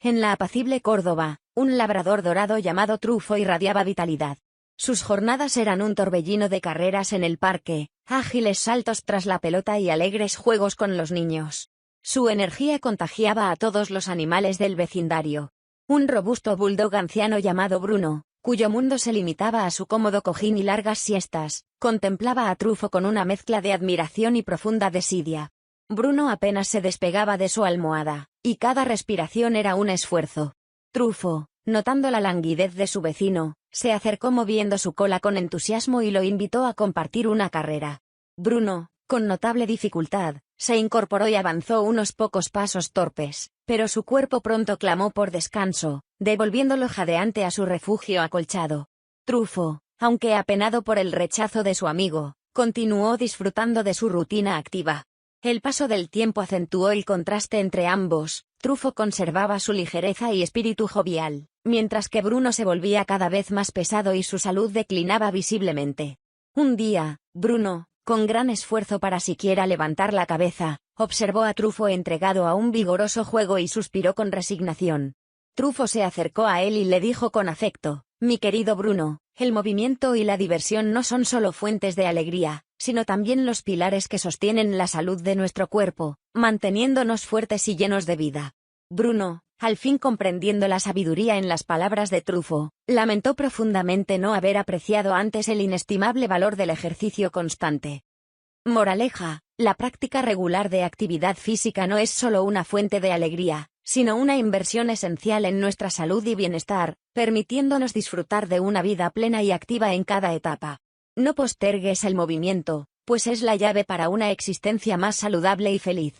En la apacible Córdoba, un labrador dorado llamado Trufo irradiaba vitalidad. Sus jornadas eran un torbellino de carreras en el parque, ágiles saltos tras la pelota y alegres juegos con los niños. Su energía contagiaba a todos los animales del vecindario. Un robusto bulldog anciano llamado Bruno, cuyo mundo se limitaba a su cómodo cojín y largas siestas, contemplaba a Trufo con una mezcla de admiración y profunda desidia. Bruno apenas se despegaba de su almohada, y cada respiración era un esfuerzo. Trufo, notando la languidez de su vecino, se acercó moviendo su cola con entusiasmo y lo invitó a compartir una carrera. Bruno, con notable dificultad, se incorporó y avanzó unos pocos pasos torpes, pero su cuerpo pronto clamó por descanso, devolviéndolo jadeante a su refugio acolchado. Trufo, aunque apenado por el rechazo de su amigo, continuó disfrutando de su rutina activa. El paso del tiempo acentuó el contraste entre ambos. Trufo conservaba su ligereza y espíritu jovial, mientras que Bruno se volvía cada vez más pesado y su salud declinaba visiblemente. Un día, Bruno, con gran esfuerzo para siquiera levantar la cabeza, observó a Trufo entregado a un vigoroso juego y suspiró con resignación. Trufo se acercó a él y le dijo con afecto: «Mi querido Bruno, el movimiento y la diversión no son solo fuentes de alegría, sino también los pilares que sostienen la salud de nuestro cuerpo, manteniéndonos fuertes y llenos de vida». Bruno, al fin comprendiendo la sabiduría en las palabras de Trufo, lamentó profundamente no haber apreciado antes el inestimable valor del ejercicio constante. Moraleja: la práctica regular de actividad física no es solo una fuente de alegría, sino una inversión esencial en nuestra salud y bienestar, permitiéndonos disfrutar de una vida plena y activa en cada etapa. No postergues el movimiento, pues es la llave para una existencia más saludable y feliz.